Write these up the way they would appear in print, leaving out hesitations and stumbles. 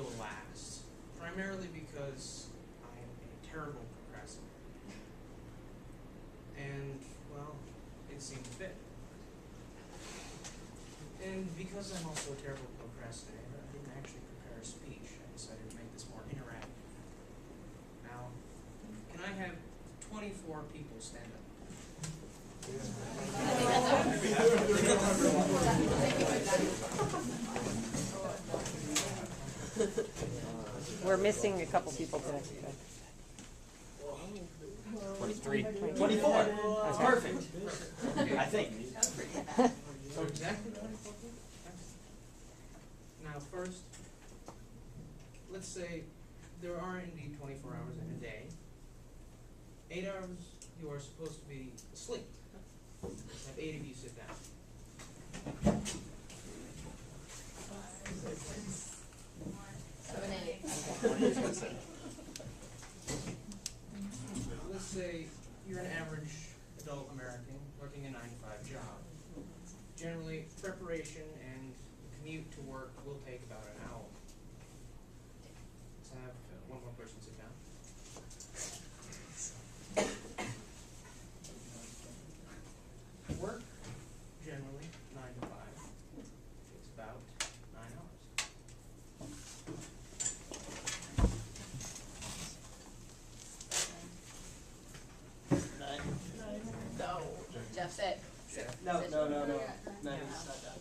go last, primarily because I am a terrible procrastinator. And, well, it seemed fit. And because I'm also a terrible procrastinator, I didn't actually prepare a speech. I decided to make this more interactive. Now, can I have 24 people stand up? We're missing a couple people today. 23. 24. That's perfect. Okay. I think. So exactly 24 people? Now first, let's say there are indeed 24 hours in a day. 8 hours you are supposed to be asleep. Have 8 of you sit down. 7, 8. Let's say you're an average adult American working a 9-to-5 job. Generally, preparation and commute to work will take about an hour. Let's have one more person sit down. Work, generally, 9 to 5. Takes about 9 hours. No. Jeff, sit. No. Sit. No, he's No. not done.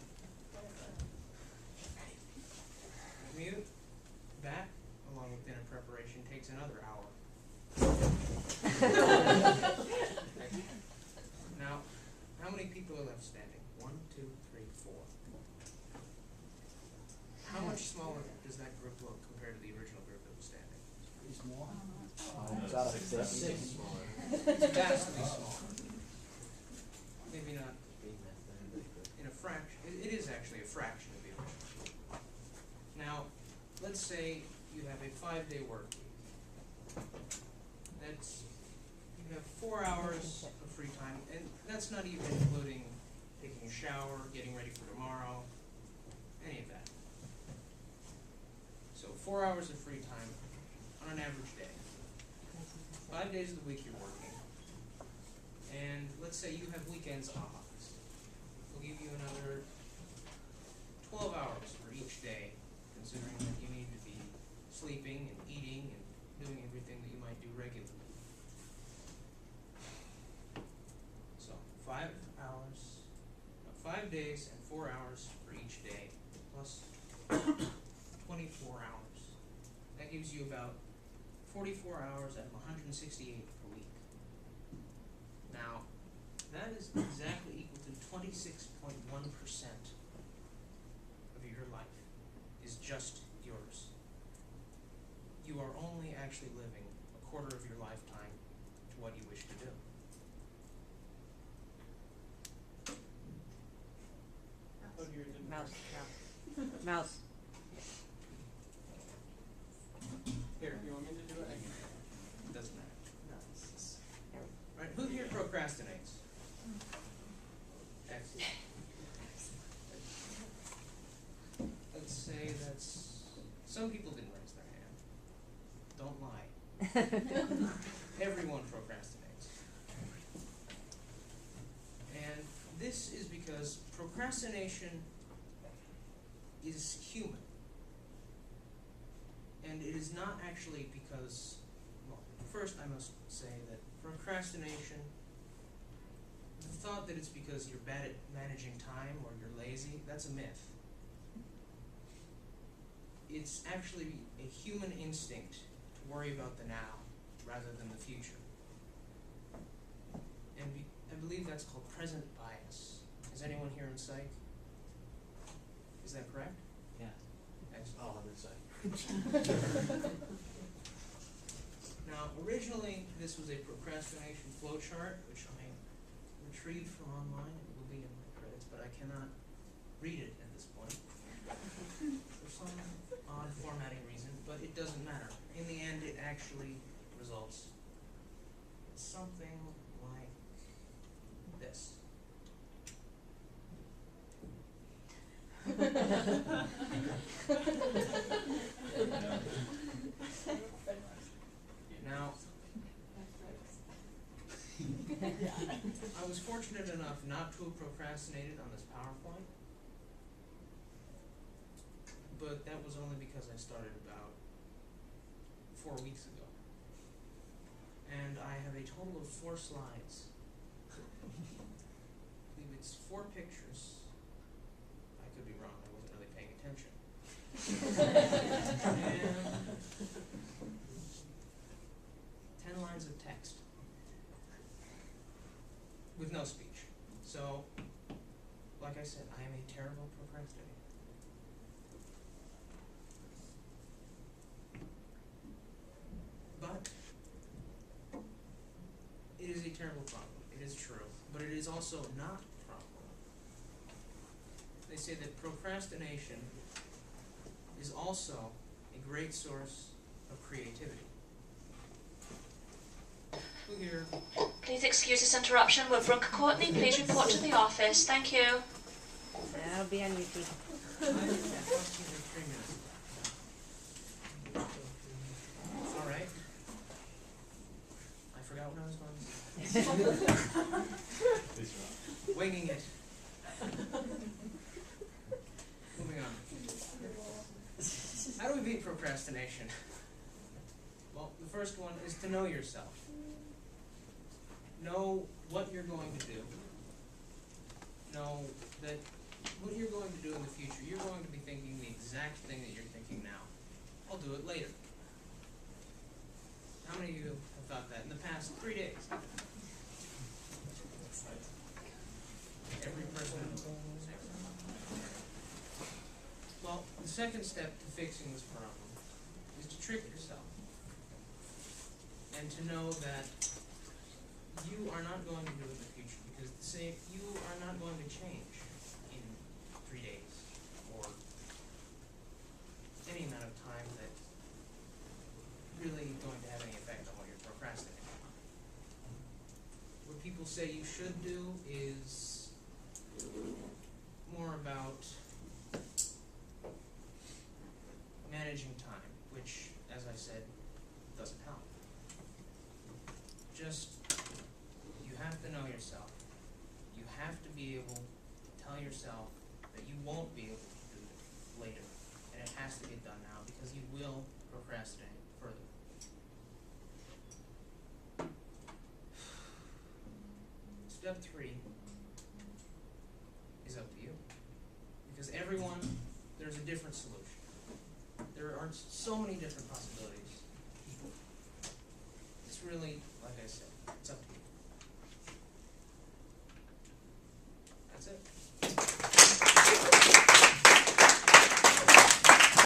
Commute back, along with dinner preparation, takes another hour. Now, how many people are left standing? 1, 2, 3, 4. How much smaller does that group look compared to the original group that was standing? Pretty small. It's out of 6. It's vastly smaller. Maybe not in a fraction. It is actually a fraction of the original group. Now, let's say you have a 5-day work week. That's, you have 4 hours of free time, and that's not even including taking a shower, getting ready for tomorrow, any of that. So 4 hours of free time on an average day. 5 days of the week you're working. And let's say you have weekends off. We'll give you another 12 hours for each day, considering that you need to be sleeping and eating and doing everything that you might do regularly. So 5 hours, 5 days and 4 hours for each day, plus 24 hours. That gives you about 44 hours out of 168 per week. Now, that is exactly equal to 26.1% of your life is just yours. You are only actually living a quarter of your lifetime to what you wish to do. Mouse. Mouse. Here, you want me to do it? It doesn't matter. No, it's just... Right, who here procrastinates? Excellent. Let's say that's... Some people didn't raise their hand. Don't lie. Everyone procrastinates. And this is because procrastination is human. And it is not actually because, well, first I must say that procrastination, the thought that it's because you're bad at managing time or you're lazy, that's a myth. It's actually a human instinct to worry about the now rather than the future. And I believe that's called present bias. Is anyone here in psych? Is that correct? Yeah. Excellent. Oh, I'm inside. Now, originally, this was a procrastination flowchart, which I retrieved from online. It will be in my credits, but I cannot read it at this point for some odd formatting reason, but it doesn't matter. In the end, it actually results in something like this. fortunate enough not to have procrastinated on this PowerPoint, but that was only because I started about 4 weeks ago. And I have a total of 4 slides. I believe it's 4 pictures. I could be wrong, I wasn't really paying attention. And 10 lines of text with no speech. So, like I said, I am a terrible procrastinator. But it is a terrible problem. It is true. But it is also not a problem. They say that procrastination is also a great source of creativity. Who here? Please excuse this interruption. We're Brooke Courtney. Please report to the office. Thank you. That'll be on YouTube. I did that cost you like 3 minutes. All right. I forgot what I was going to say. Winging it. Moving on. How do we beat procrastination? Well, the first one is to know yourself. Know what you're going to do. Know that what you're going to do in the future, you're going to be thinking the exact thing that you're thinking now. I'll do it later. How many of you have thought that in the past 3 days? Every person. Well, the second step to fixing this problem is to trick yourself. And to know that you are not going to do it in the future, because you are not going to change in 3 days or any amount of time that really going to have any effect on what you're procrastinating on. What people say you should do is more about managing time, which, as I said, doesn't help. Just, you have to know yourself. You have to be able to tell yourself that you won't be able to do it later. And it has to get done now, because you will procrastinate further. Step 3 is up to you. Because everyone, there's a different solution. There are so many different possibilities